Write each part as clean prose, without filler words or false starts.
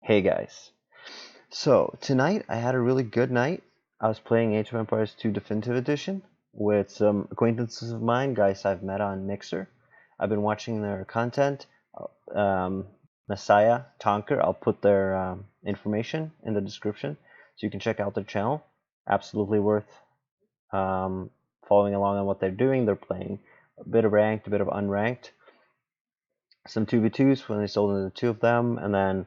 Hey guys. So tonight I had a really good night. I was playing Age of Empires 2 Definitive Edition with some acquaintances of mine, guys I've met on Mixer. I've been watching their content. Messiah, Tonker, I'll put their information in the description so you can check out their channel. Absolutely worth following along on what they're doing. They're playing a bit of ranked, a bit of unranked, some 2v2s when they sold into two of them, and then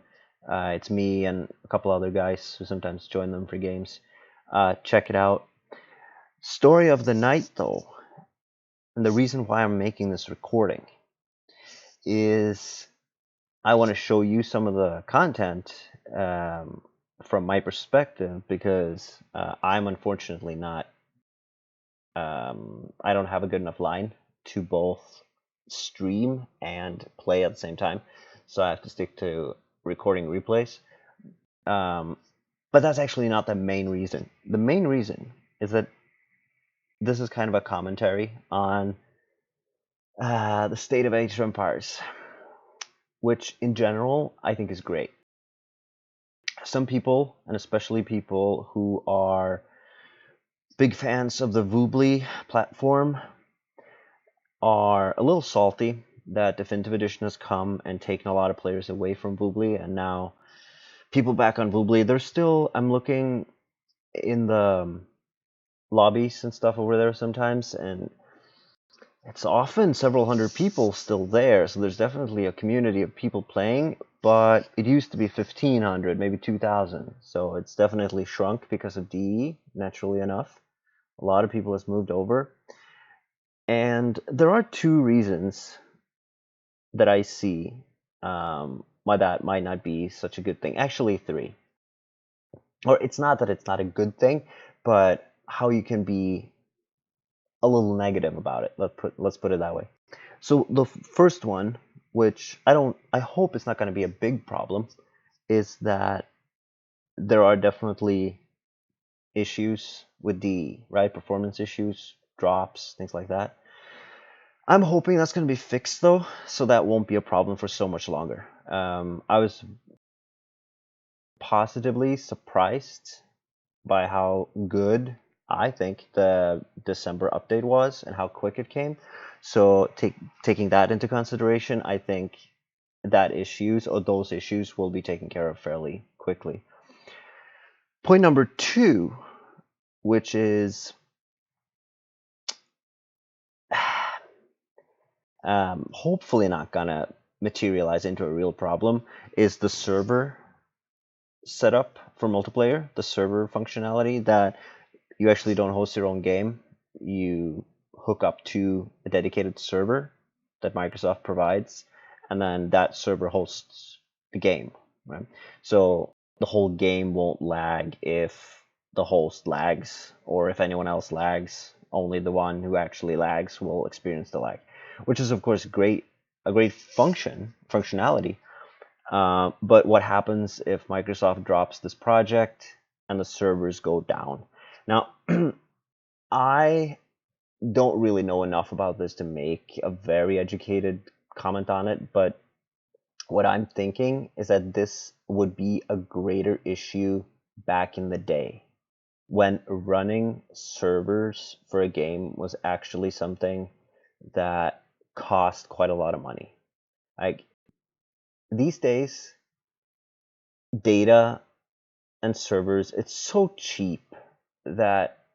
it's me and a couple other guys who sometimes join them for games. Check it out. Story of the night, though, and the reason why I'm making this recording is I want to show you some of the content from my perspective because I'm unfortunately not. I don't have a good enough line to both stream and play at the same time, so I have to stick to recording replays. But that's actually not the main reason. The main reason is that this is kind of a commentary on the state of Age of Empires, which in general I think is great. Some people, and especially people who are big fans of the Voobly platform, are a little salty that Definitive Edition has come and taken a lot of players away from Voobly, and now people back on Voobly. They're still, I'm looking in the lobbies and stuff over there sometimes, and it's often several hundred people still there, so there's definitely a community of people playing, but it used to be 1,500, maybe 2,000, so it's definitely shrunk because of DE, naturally enough. A lot of people has moved over, and there are two reasons that I see why that might not be such a good thing. Actually, three. Or it's not that it's not a good thing, but how you can be a little negative about it. Let's put it that way. So the first one, which I hope it's not going to be a big problem, is that there are definitely issues with the right performance issues, drops, things like that. I'm hoping that's going to be fixed though, so that won't be a problem for so much longer. I was positively surprised by how good I think the December update was and how quick it came. So taking that into consideration, I think that issues or those issues will be taken care of fairly quickly. Point number two, which is hopefully not gonna materialize into a real problem, is the server setup for multiplayer, the server functionality that you actually don't host your own game. You hook up to a dedicated server that Microsoft provides, and then that server hosts the game, right? So the whole game won't lag if the host lags, or if anyone else lags. Only the one who actually lags will experience the lag, which is of course a great functionality. But what happens if Microsoft drops this project and the servers go down? Now, I don't really know enough about this to make a very educated comment on it, but what I'm thinking is that this would be a greater issue back in the day when running servers for a game was actually something that cost quite a lot of money. Like these days, data and servers, it's so cheap that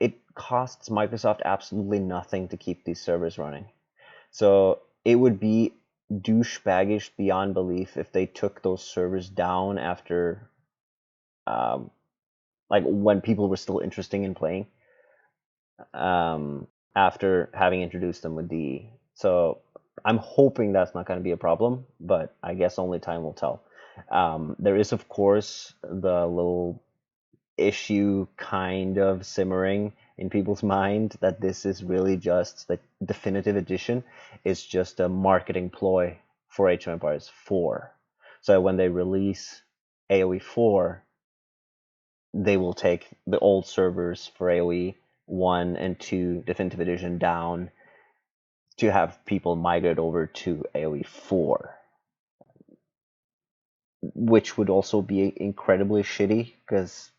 it costs Microsoft absolutely nothing to keep these servers running. So it would be douchebaggish beyond belief if they took those servers down after, like when people were still interested in playing, after having introduced them with DE. So I'm hoping that's not going to be a problem, but I guess only time will tell. There is, of course, the little issue kind of simmering in people's mind that this is really just the Definitive Edition is just a marketing ploy for Age of Empires 4. So when they release AoE 4, they will take the old servers for AoE 1 and 2 Definitive Edition down to have people migrate over to AoE 4. which would also be incredibly shitty, because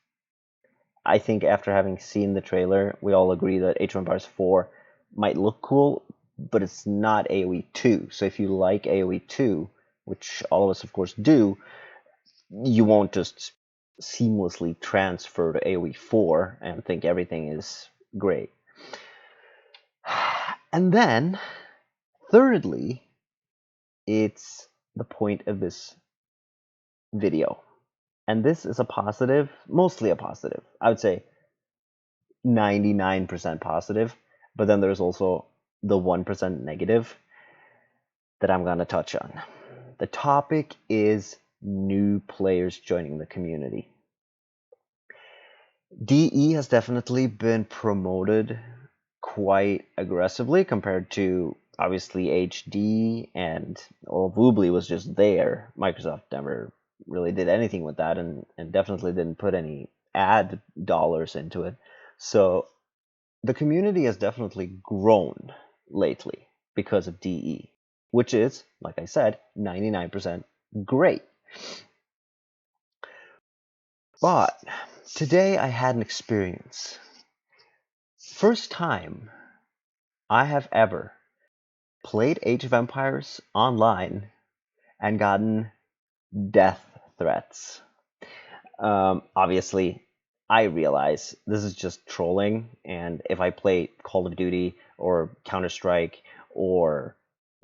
I think after having seen the trailer, we all agree that Age of Empires 4 might look cool, but it's not AoE 2. So if you like AoE 2, which all of us of course do, you won't just seamlessly transfer to AoE 4 and think everything is great. And then, thirdly, it's the point of this video. And this is a positive, mostly a positive. I would say 99% positive, but then there's also the 1% negative that I'm going to touch on. The topic is new players joining the community. DE has definitely been promoted quite aggressively compared to obviously HD, and Woobly was just there. Microsoft never really did anything with that, and definitely didn't put any ad dollars into it. So the community has definitely grown lately because of DE, which is, like I said, 99% great. But today I had an experience. First time I have ever played Age of Empires online and gotten death threats. Obviously, I realize this is just trolling, and if I play Call of Duty or Counter-Strike or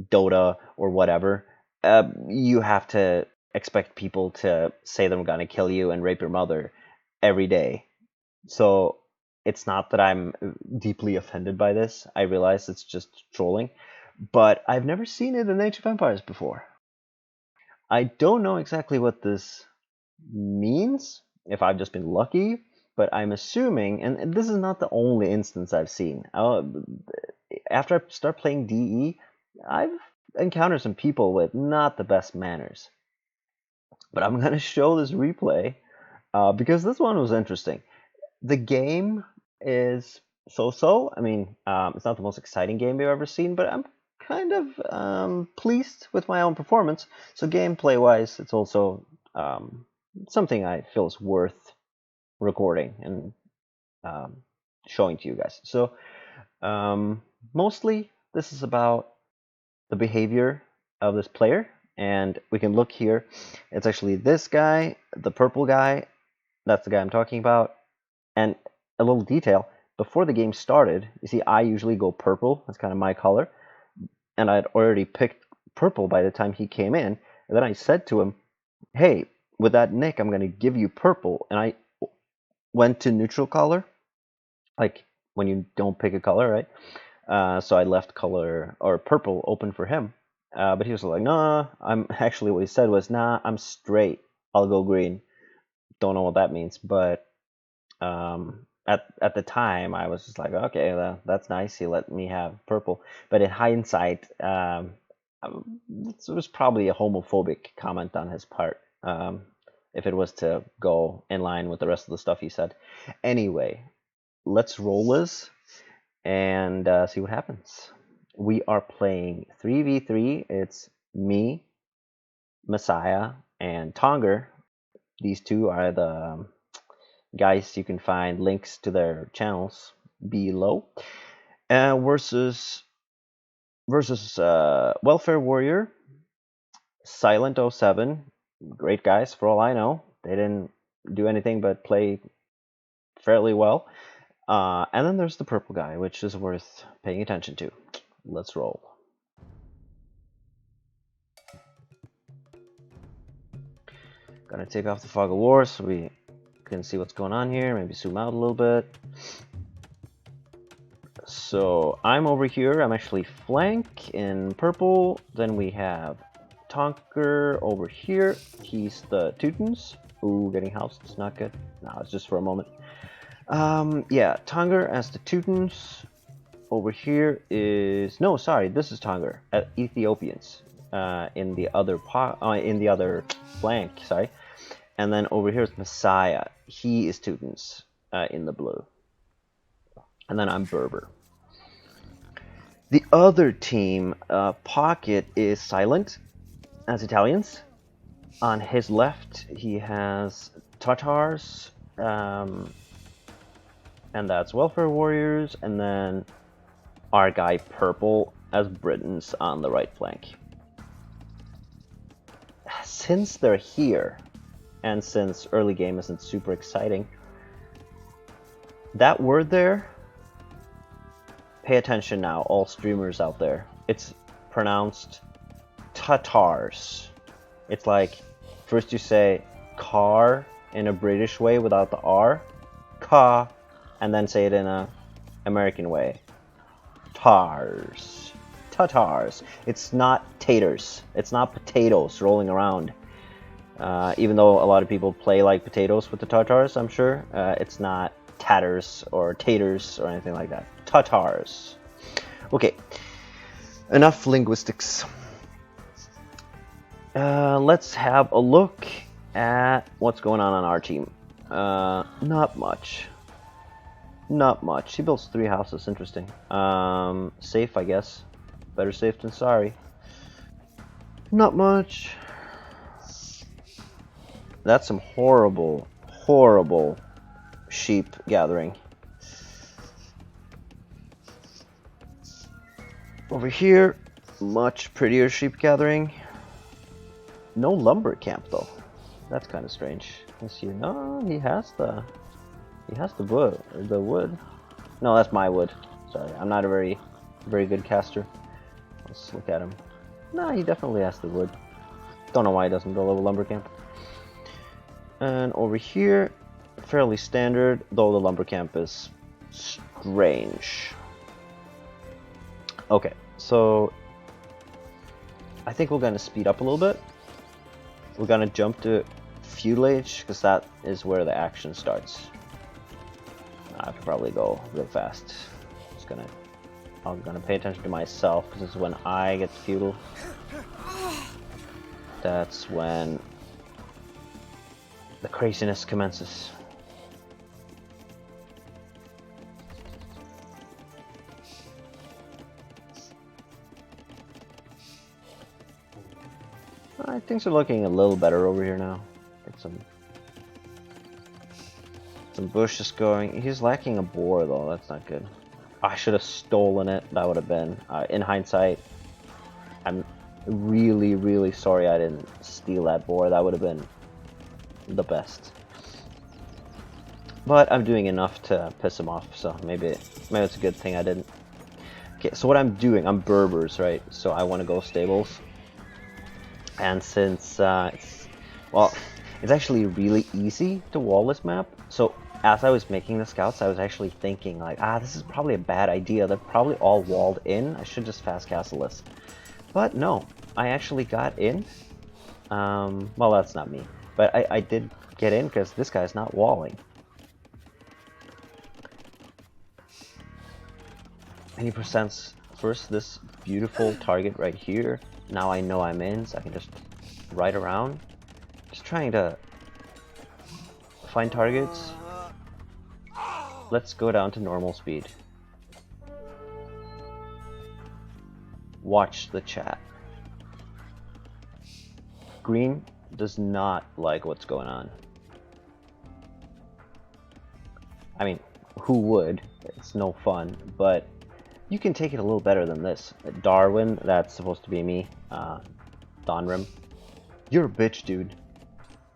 Dota or whatever, you have to expect people to say they're gonna kill you and rape your mother every day. So it's not that I'm deeply offended by this. I realize it's just trolling, but I've never seen it in Age of Empires before. I don't know exactly what this means, if I've just been lucky, but I'm assuming, and this is not the only instance I've seen. After I start playing DE, I've encountered some people with not the best manners. But I'm going to show this replay because this one was interesting. The game is so-so. I mean, it's not the most exciting game you've ever seen, but I'm kind of pleased with my own performance. So gameplay-wise, it's also something I feel is worth recording and showing to you guys. So mostly this is about the behavior of this player, and we can look here. It's actually this guy, the purple guy. That's the guy I'm talking about. And a little detail, before the game started, you see I usually go purple. That's kind of my color. And I'd already picked purple by the time he came in. And then I said to him, hey, with that nick, I'm going to give you purple. And I went to neutral color, like when you don't pick a color, right? So I left color or purple open for him. But he was like, nah, I'm actually, what he said was, nah, I'm straight. I'll go green. Don't know what that means, but at the time I was just like, okay, that's nice. He let me have purple. But in hindsight, it was probably a homophobic comment on his part. If it was to go in line with the rest of the stuff he said. Anyway, let's roll this and see what happens. We are playing 3v3. It's me, Messiah, and Tonger. These two are the guys. You can find links to their channels below. Versus Welfare Warrior, Silent 07. Great guys, for all I know. They didn't do anything but play fairly well. And then there's the purple guy, which is worth paying attention to. Let's roll. Gonna take off the fog of war so we can see what's going on here. Maybe zoom out a little bit. So I'm over here. I'm actually flank in purple. Then we have Tonker over here. He's the Teutons. Ooh, getting housed is not good. No, it's just for a moment. Yeah, Tonker as the Teutons. Over here is this is Tonker, Ethiopians. In the other flank, sorry. And then over here is Messiah. He is Teutons in the blue. And then I'm Berber. The other team, Pocket, is Silent as Italians. On his left, he has Tatars, and that's Welfare Warriors, and then our guy Purple as Britons on the right flank. Since they're here, and since early game isn't super exciting, that word there, pay attention now, all streamers out there. It's pronounced Tatars. It's like, first you say car in a British way without the R, ka, and then say it in a American way. Tars. Tatars. It's not taters. It's not potatoes rolling around. Even though a lot of people play like potatoes with the Tatars, I'm sure, it's not tatters or taters or anything like that. Tatars. Okay, enough linguistics. Let's have a look at what's going on our team. Not much. Not much. He builds 3 houses. Interesting. Safe, I guess. Better safe than sorry. Not much. That's some horrible, horrible sheep gathering. Over here, much prettier sheep gathering. No lumber camp though. That's kind of strange. Let's see. No, he has the wood. The wood. No, that's my wood. Sorry, I'm not a very good caster. Let's look at him. No, he definitely has the wood. Don't know why he doesn't build a lumber camp. And over here, fairly standard, though the lumber camp is strange. Okay, so I think we're going to speed up a little bit. We're going to jump to feudal age, because that is where the action starts. I could probably go real fast. I'm gonna pay attention to myself, because this is when I get feudal. That's when the craziness commences. Things are looking a little better over here now. Get some bushes going. He's lacking a boar though. That's not good. I should have stolen it. That would have been, in hindsight, I'm really sorry I didn't steal that boar. That would have been the best. But I'm doing enough to piss him off, so maybe it's a good thing I didn't. Okay, so what I'm doing, I'm Berbers, right? So I want to go stables. And since, it's actually really easy to wall this map. So as I was making the scouts, I was actually thinking like, this is probably a bad idea. They're probably all walled in. I should just fast castle this. But no, I actually got in. Well, that's not me. But I did get in because this guy's not walling. 80% first, this beautiful target right here. Now I know I'm in, so I can just ride around. Just trying to find targets. Let's go down to normal speed. Watch the chat. Green does not like what's going on. I mean, who would? It's no fun, but you can take it a little better than this. Darwin, that's supposed to be me. Donrim. You're a bitch, dude.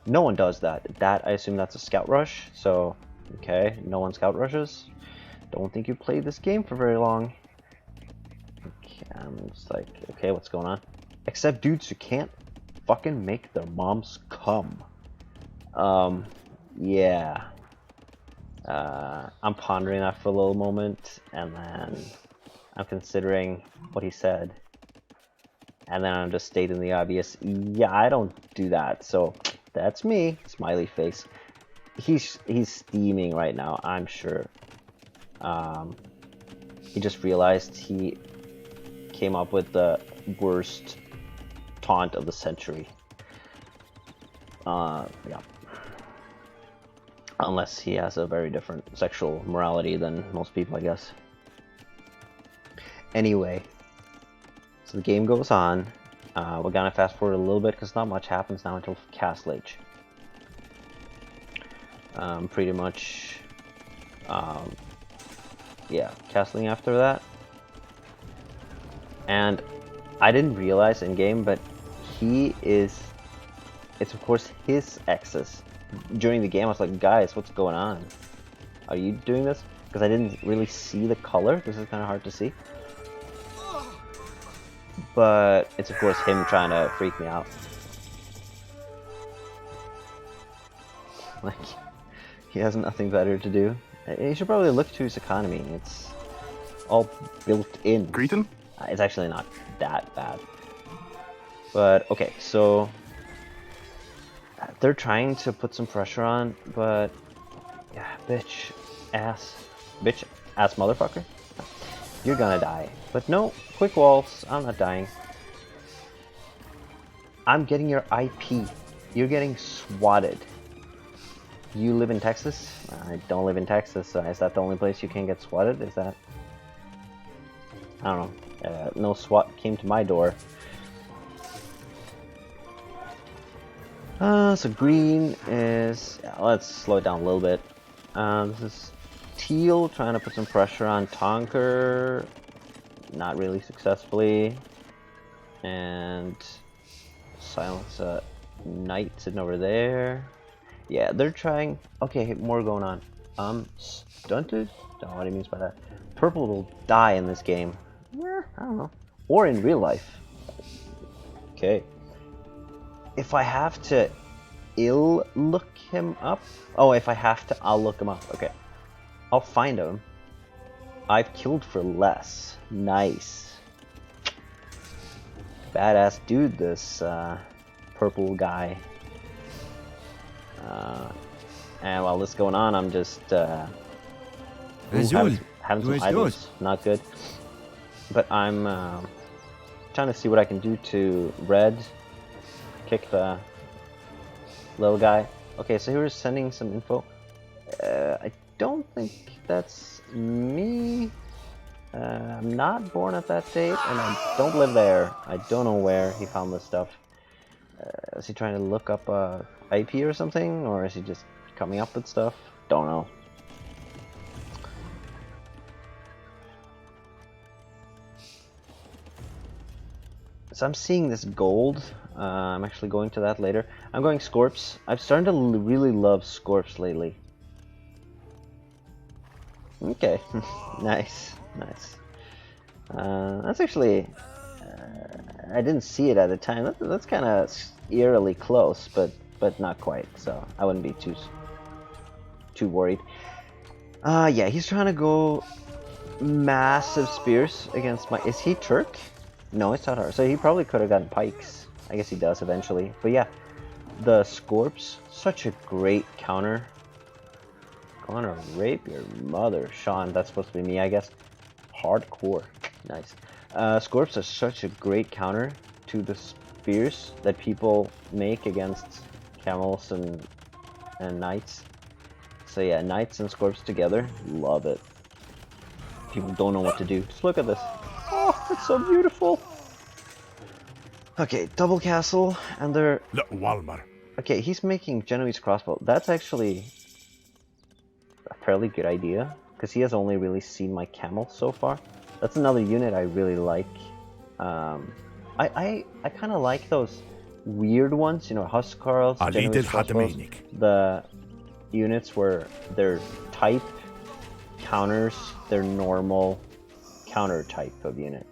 No one does that. I assume that's a scout rush, so okay, no one scout rushes. Don't think you played this game for very long. Okay, I'm just like, okay, what's going on? Except dudes who can't fucking make their moms come. Yeah. I'm pondering that for a little moment, and then I'm considering what he said. And then I'm just stating the obvious. Yeah, I don't do that, so that's me. Smiley face. He's steaming right now, I'm sure. He just realized he came up with the worst taunt of the century. Yeah. Unless he has a very different sexual morality than most people, I guess. Anyway, so the game goes on. We're gonna fast forward a little bit because not much happens now until Castle Age. Pretty much, yeah, castling after that. And I didn't realize in game, but it's of course his X's. During the game I was like, guys, what's going on? Are you doing this? Because I didn't really see the color. This is kind of hard to see. But it's of course him trying to freak me out. Like, he has nothing better to do. He should probably look to his economy. It's all built in. Greeting? It's actually not that bad. But okay, so they're trying to put some pressure on, but yeah, bitch ass motherfucker, you're gonna die. But no, quick walls, I'm not dying. I'm getting your IP. You're getting swatted. You live in Texas? I don't live in Texas, so is that the only place you can get swatted? Is that... I don't know. No SWAT came to my door. So green is... Yeah, let's slow it down a little bit. This is teal, trying to put some pressure on Tonker. Not really successfully. And... silence Knight sitting over there. Yeah, they're trying... Okay, more going on. Stunted? Don't know what he means by that. Purple will die in this game. I don't know. Or in real life. Okay. If I have to look him up... Oh, if I have to, I'll look him up. Okay. I'll find him. I've killed for less. Nice. Badass dude, this purple guy. And while this is going on, I'm just having some items. Not good. But I'm trying to see what I can do to red. Kick the little guy. Okay, so he was sending some info. I don't think that's me. I'm not born at that date, and I don't live there. I don't know where he found this stuff. Is he trying to look up IP or something, or is he just coming up with stuff? Don't know. So I'm seeing this gold. I'm actually going to that later. I'm going Scorps. I've started to really love Scorps lately. Okay, nice, nice. That's actually... I didn't see it at the time. That's kind of eerily close, but not quite. So I wouldn't be too worried. Yeah, he's trying to go massive spears against my... Is he Turk? No, it's not her. So he probably could have gotten pikes. I guess he does eventually. But yeah, the Scorps, such a great counter. Gonna rape your mother, Sean. That's supposed to be me, I guess. Hardcore. Nice. Scorps are such a great counter to the spears that people make against camels and knights. So yeah, knights and Scorps together, love it. People don't know what to do. Just look at this. Oh, it's so beautiful. Okay, double castle, and they're... Okay, he's making Genoese crossbow. That's actually a fairly good idea, because he has only really seen my camel so far. That's another unit I really like. I kind of like those weird ones, you know, Huskarls, Genoese crossbows. The units where they're type counters, they're normal counter type of unit.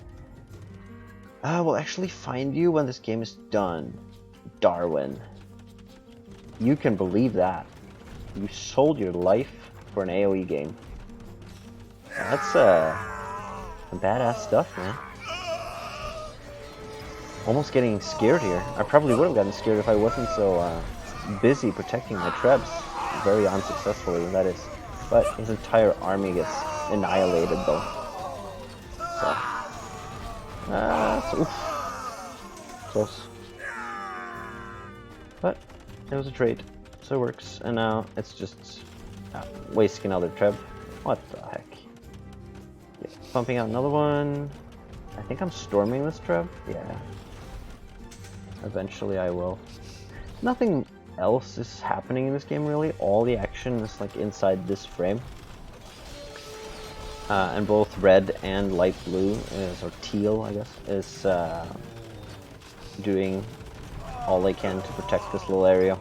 I will actually find you when this game is done, Darwin. You can believe that. You sold your life for an AoE game. That's some badass stuff, man. Almost getting scared here. I probably would have gotten scared if I wasn't so busy protecting my trebs. Very unsuccessfully, that is. But his entire army gets annihilated, though. So... oof. Close. But it was a trade, so it works. And now it's just wasting another treb. What the heck? Yeah, pumping out another one. I think I'm storming this treb. Yeah. Eventually I will. Nothing else is happening in this game really. All the action is like inside this frame. And both red and light blue or teal, I guess, is doing all they can to protect this little area.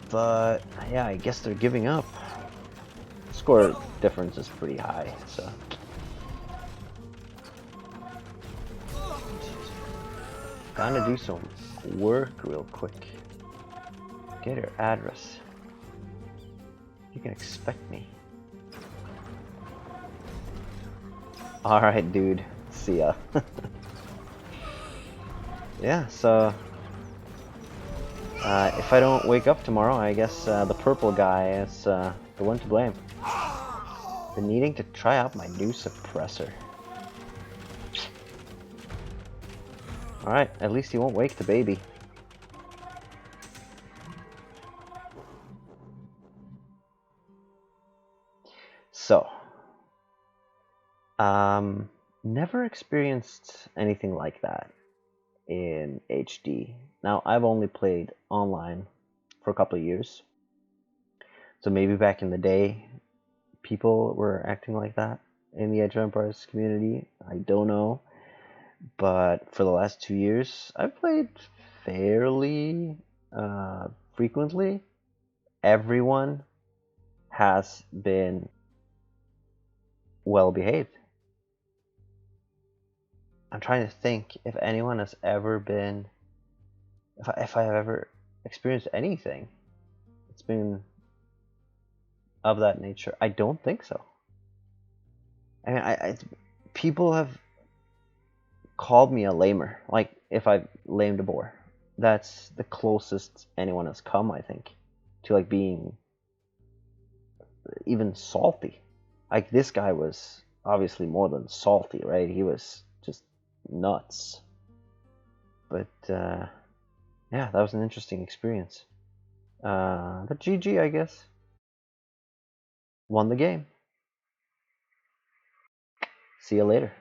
But yeah, I guess they're giving up. Score difference is pretty high, so. Gotta do some work real quick. Get her address. You can expect me. Alright, dude. See ya. Yeah, so if I don't wake up tomorrow, I guess the purple guy is the one to blame. Been needing to try out my new suppressor. Alright, at least he won't wake the baby. So, never experienced anything like that in HD. Now, I've only played online for a couple of years. So maybe back in the day, people were acting like that in the Age of Empires community. I don't know. But for the last 2 years, I've played fairly frequently. Everyone has been well behaved. I'm trying to think if anyone has ever been, if I have ever experienced anything. It's been of that nature. I don't think so. I mean, people have called me a lamer, like if I've lamed a boar. That's the closest anyone has come, I think, to like being even salty. Like this guy was obviously more than salty, right? He was just nuts. But yeah, that was an interesting experience. But GG, I guess. Won the game. See you later.